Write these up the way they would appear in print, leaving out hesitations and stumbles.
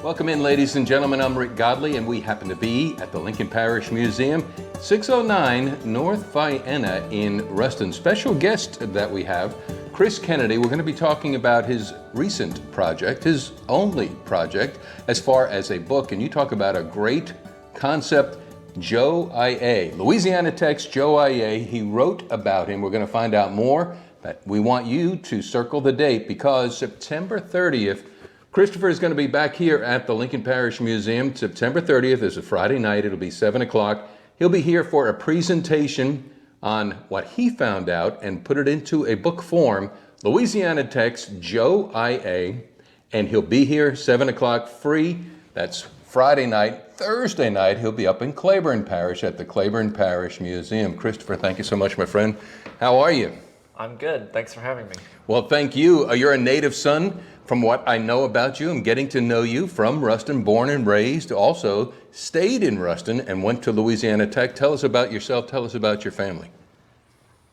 Welcome in, ladies and gentlemen. I'm Rick Godley, and we happen to be at the Lincoln Parish Museum, 609 North Vienna in Ruston. Special guest that we have, Chris Kennedy. We're going to be talking about his recent project, his only project, as far as a book. And you talk about a great concept, Joe Aillet. Louisiana Tech's Joe Aillet. He wrote about him. We're going to find out more, but we want you to circle the date because September 30th, Christopher is going to be back here at the Lincoln Parish Museum. September 30th is a Friday night. It'll be 7 o'clock. He'll be here for a presentation on what he found out and put it into a book form, Louisiana Tech's Joe Aillet, and he'll be here 7 o'clock free. That's Friday night. Thursday night, he'll be up in Claiborne Parish at the Claiborne Parish Museum. Christopher, thank you so much, my friend. How are you? I'm good. Thanks for having me. Well, thank you. You're a native son. From what I know about you, I'm getting to know you from Ruston, born and raised, also stayed in Ruston and went to Louisiana Tech. Tell us about yourself. Tell us about your family.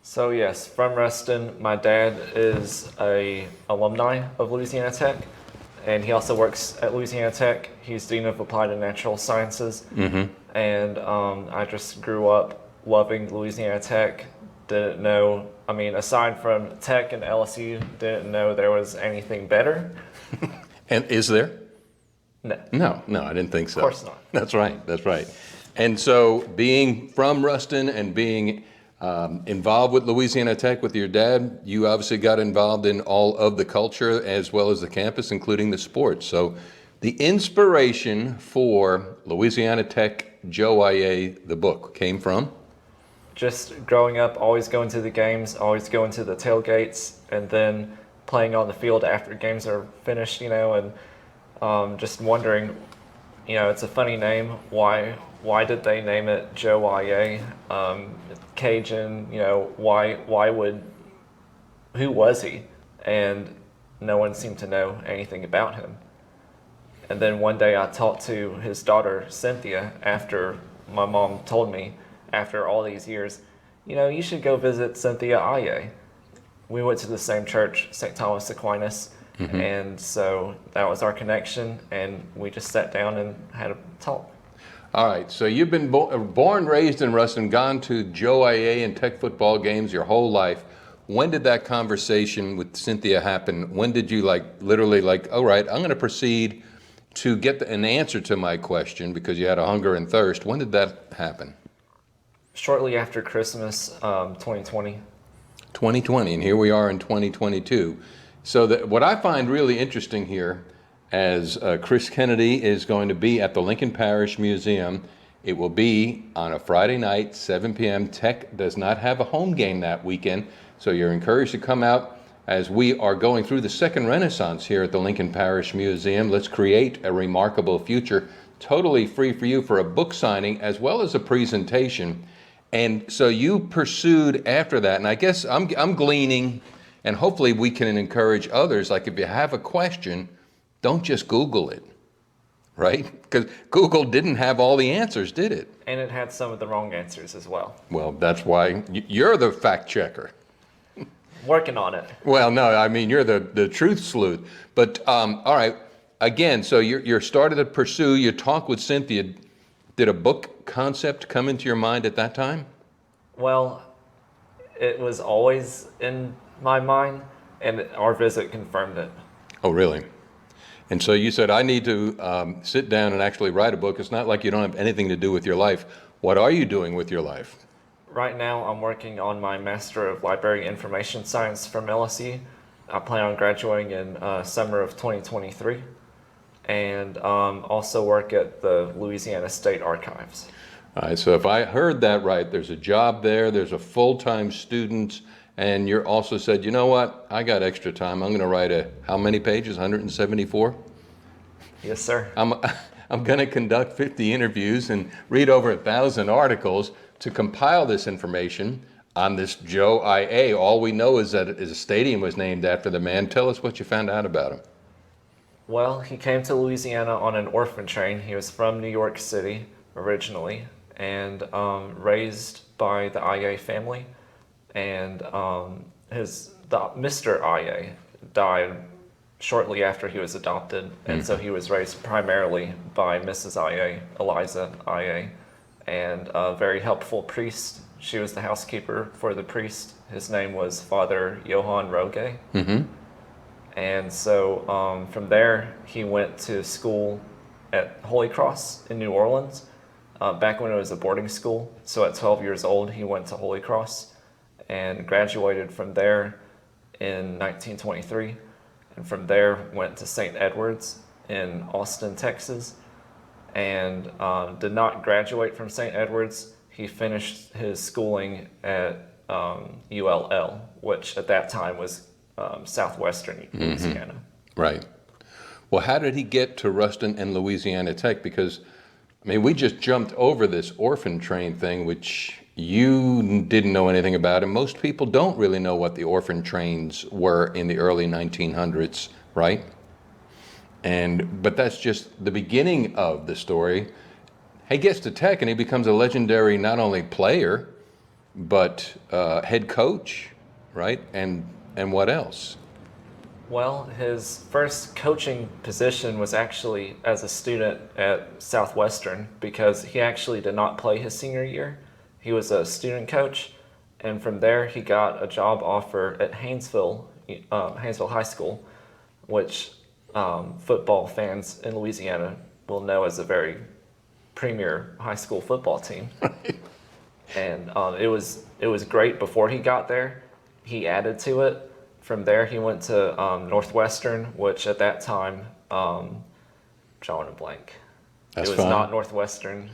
So yes, from Ruston. My dad is a alumni of Louisiana Tech, and he also works at Louisiana Tech. He's Dean of Applied and Natural Sciences. Mm-hmm. And I just grew up loving Louisiana Tech. Didn't know, aside from Tech and LSU, didn't know there was anything better. And is there? No. No, I didn't think so. Of course not. That's right. And so being from Ruston and being involved with Louisiana Tech with your dad, you obviously got involved in all of the culture as well as the campus, including the sports. So the inspiration for Louisiana Tech, Joe Aillet, the book, came from? Just growing up, always going to the games, always going to the tailgates, and then playing on the field after games are finished, and just wondering, it's a funny name. Why did they name it Joe Aillet? Cajun, who was he? And no one seemed to know anything about him. And then one day I talked to his daughter, Cynthia, after my mom told me, after all these years, you should go visit Cynthia Aillet. We went to the same church, St. Thomas Aquinas, mm-hmm. And so that was our connection, and we just sat down and had a talk. All right, so you've been born, raised in Ruston, gone to Joe Aillet and Tech football games your whole life. When did that conversation with Cynthia happen? When did you literally all right, I'm going to proceed to get an answer to my question because you had a hunger and thirst. When did that happen? Shortly after Christmas, 2020. 2020, and here we are in 2022. So what I find really interesting here, as Chris Kennedy is going to be at the Lincoln Parish Museum, it will be on a Friday night, 7 p.m. Tech does not have a home game that weekend, so you're encouraged to come out as we are going through the second renaissance here at the Lincoln Parish Museum. Let's create a remarkable future, totally free for you for a book signing as well as a presentation. And so you pursued after that, and I guess I'm gleaning, and hopefully we can encourage others, like if you have a question, don't just Google it, right? Because Google didn't have all the answers, did it? And it had some of the wrong answers as well. Well, that's why you're the fact checker. Working on it. Well, no, you're the truth sleuth. But all right, again, so you're started to pursue, you talk with Cynthia. Did a book concept come into your mind at that time? Well, it was always in my mind, and our visit confirmed it. Oh, really? And so you said, I need to sit down and actually write a book. It's not like you don't have anything to do with your life. What are you doing with your life? Right now, I'm working on my Master of Library Information Science from LSU. I plan on graduating in summer of 2023. And also work at the Louisiana State Archives. All right, so if I heard that right, there's a job there, there's a full-time student, and you're also said, you know what, I got extra time, I'm gonna write how many pages, 174? Yes, sir. I'm gonna conduct 50 interviews and read over 1,000 articles to compile this information on this Joe Aillet. All we know is that a stadium was named after the man. Tell us what you found out about him. Well, he came to Louisiana on an orphan train. He was from New York City originally, and raised by the Aillet family. And Mr. Aillet died shortly after he was adopted, and so he was raised primarily by Mrs. Aillet, Eliza Aillet, and a very helpful priest. She was the housekeeper for the priest. His name was Father Johann Roge. And so from there, he went to school at Holy Cross in New Orleans, back when it was a boarding school. So at 12 years old, he went to Holy Cross and graduated from there in 1923. And from there, went to St. Edward's in Austin, Texas, and did not graduate from St. Edward's. He finished his schooling at ULL, which at that time was southwestern Louisiana. Right. Well, how did he get to Ruston and Louisiana Tech? Because, I mean, we just jumped over this Orphan Trian thing, which you didn't know anything about, and most people don't really know what the Orphan Trians were in the early 1900s, right? But that's just the beginning of the story. He gets to Tech and he becomes a legendary not only player, but head coach, right? And what else? Well, his first coaching position was actually as a student at Southwestern, because he actually did not play his senior year. He was a student coach, and from there he got a job offer at Haynesville High School, which football fans in Louisiana will know as a very premier high school football team. And it was great before he got there. He added to it. From there, he went to Northwestern, which at that time, drawing a blank. That's it was fine. not Northwestern.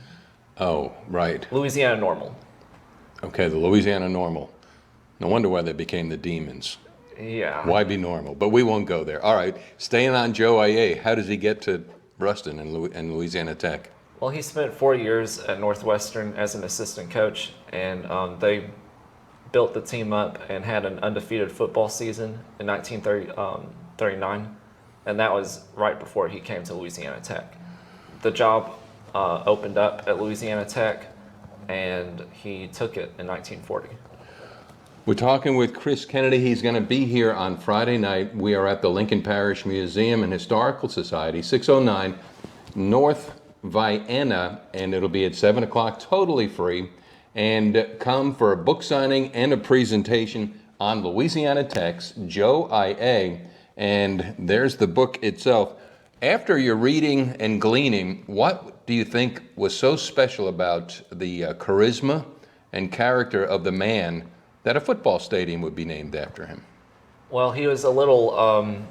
Oh, right. Louisiana Normal. Okay, the Louisiana Normal. No wonder why they became the Demons. Yeah. Why be normal? But we won't go there. All right, staying on Joe Aillet, how does he get to Ruston and Louisiana Tech? Well, he spent 4 years at Northwestern as an assistant coach, and they built the team up and had an undefeated football season in 1939, and that was right before he came to Louisiana Tech. The job opened up at Louisiana Tech, and he took it in 1940. We're talking with Chris Kennedy. He's going to be here on Friday night. We are at the Lincoln Parish Museum and Historical Society, 609 North Vienna, and it'll be at 7 o'clock, totally free. And come for a book signing and a presentation on Louisiana Tech's Joe Aillet. And there's the book itself. After you're reading and gleaning, what do you think was so special about the charisma and character of the man that a football stadium would be named after him? Well, he was a little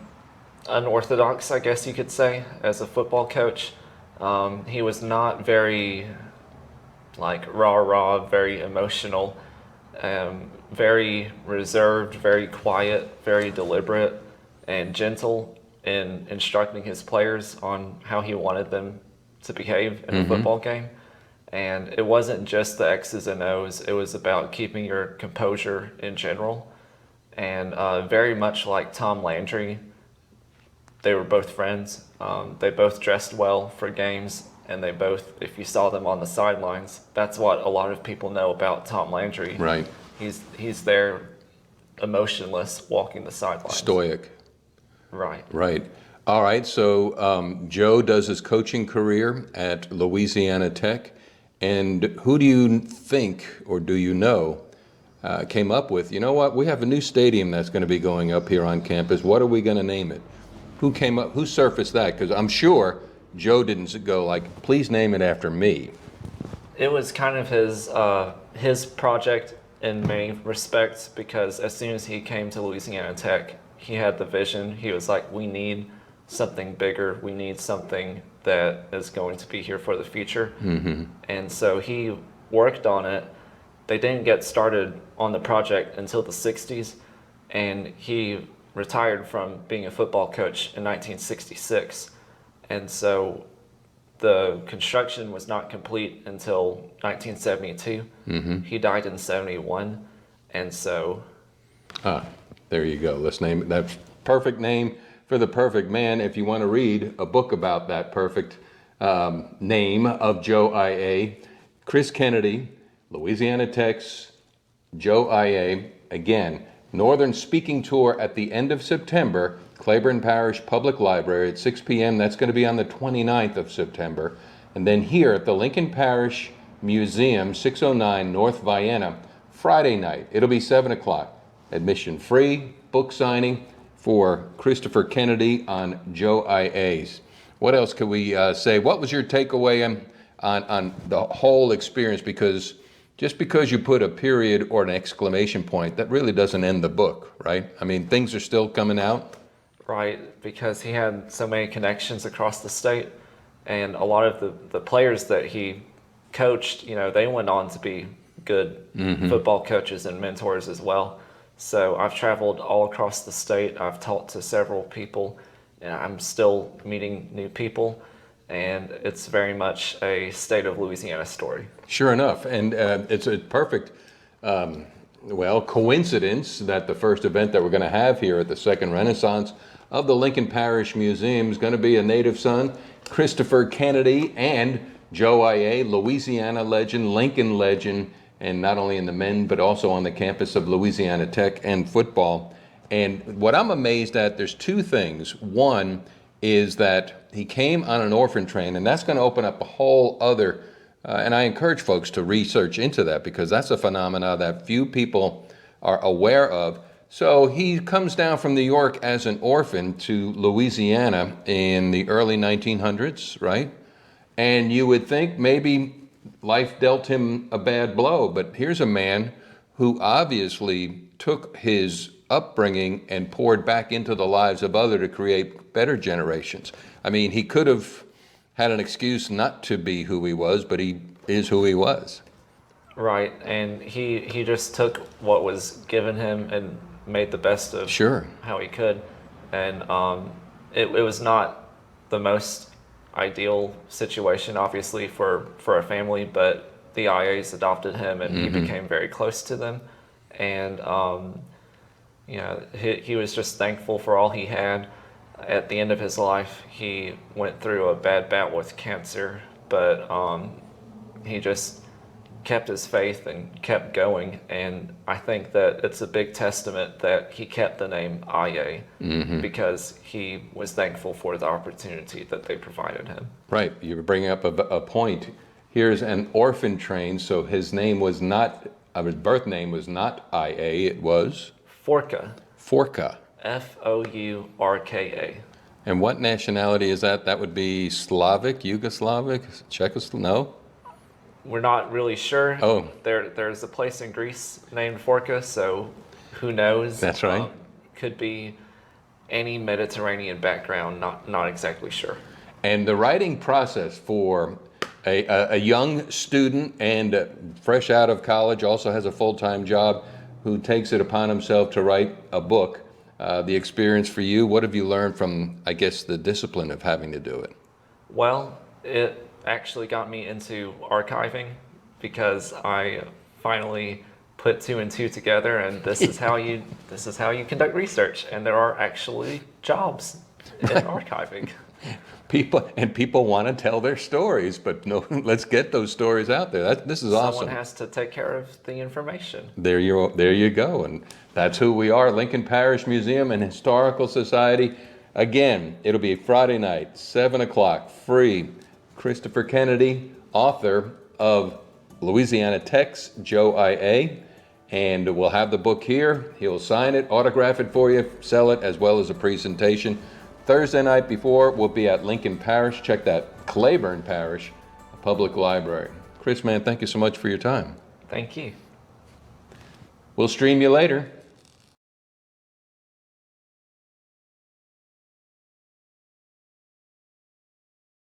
unorthodox, I guess you could say, as a football coach. He was not very rah-rah, very emotional, very reserved, very quiet, very deliberate, and gentle in instructing his players on how he wanted them to behave in a football game. And it wasn't just the X's and O's, it was about keeping your composure in general. And very much like Tom Landry, they were both friends. They both dressed well for games, and they both, if you saw them on the sidelines, that's what a lot of people know about Tom Landry. Right. He's there emotionless, walking the sidelines. Stoic. Right. Right. All right, so Joe does his coaching career at Louisiana Tech. And who do you think, or do you know, came up with, you know what, we have a new stadium that's going to be going up here on campus. What are we going to name it? Who came up, who surfaced that? Because I'm sure Joe didn't go like, please name it after me. It was kind of his project in many respects, because as soon as he came to Louisiana Tech, he had the vision. He was like, we need something bigger. We need something that is going to be here for the future. And so he worked on it. They didn't get started on the project until the 60s, and he retired from being a football coach in 1966. And so the construction was not complete until 1972. He died in 71. And so... there you go. Let's name it. That's perfect name for the perfect man. If you want to read a book about that perfect name of Joe Aillet, Chris Kennedy, Louisiana Tech's Joe Aillet. Again, Northern Speaking Tour at the end of September. Claiborne Parish Public Library at 6 p.m. That's going to be on the 29th of September. And then here at the Lincoln Parish Museum, 609 North Vienna, Friday night. It'll be 7 o'clock. Admission free, book signing for Christopher Kennedy on Joe I.A.'s. What else could we say? What was your takeaway on the whole experience? Because just because you put a period or an exclamation point, that really doesn't end the book, right? I mean, things are still coming out. Right, because he had so many connections across the state, and a lot of the players that he coached, they went on to be good football coaches and mentors as well. So I've traveled all across the state. I've talked to several people, and I'm still meeting new people, and it's very much a state of Louisiana story. Sure enough, and it's a perfect, coincidence that the first event that we're going to have here at the Second Renaissance of the Lincoln Parish Museum is going to be a native son, Christopher Kennedy, and Joe I.A., Louisiana legend, Lincoln legend, and not only in the men, but also on the campus of Louisiana Tech and football. And what I'm amazed at, there's two things. One is that he came on an orphan train, and that's going to open up a whole other, and I encourage folks to research into that because that's a phenomena that few people are aware of. So he comes down from New York as an orphan to Louisiana in the early 1900s, right? And you would think maybe life dealt him a bad blow, but here's a man who obviously took his upbringing and poured back into the lives of others to create better generations. I mean, he could have had an excuse not to be who he was, but he is who he was. Right, and he just took what was given him and made the best of how he could. And it was not the most ideal situation, obviously, for a family, but the IAs adopted him, and he became very close to them. And he was just thankful for all he had. At the end of his life, he went through a bad bout with cancer, but he just kept his faith and kept going. And I think that it's a big testament that he kept the name IA because he was thankful for the opportunity that they provided him. Right, you're bringing up a point. Here's an orphan train, so his name was not, his birth name was not IA, it was? Forka. Forka. Fourka. And what nationality is that? That would be Slavic, Yugoslavic, Czechoslovac? No? We're not really sure. Oh. There's a place in Greece named Forka, so who knows? That's right. Could be any Mediterranean background, not exactly sure. And the writing process for a young student and fresh out of college, also has a full-time job, who takes it upon himself to write a book, the experience for you, what have you learned from, I guess, the discipline of having to do it? Well, it actually got me into archiving because I finally put two and two together, and this is how you conduct research, and there are actually jobs in archiving. People want to tell their stories, but no, let's get those stories out there. This is awesome. Someone has to take care of the information. There you go, and that's who we are, Lincoln Parish Museum and Historical Society. Again, it'll be Friday night, 7 o'clock, free. Christopher Kennedy, author of Louisiana Tech's Joe I.A., and we'll have the book here. He'll sign it, autograph it for you, sell it, as well as a presentation. Thursday night before, we'll be at Lincoln Parish. Check that, Claiborne Parish Public Library. Chris, man, thank you so much for your time. Thank you. We'll stream you later.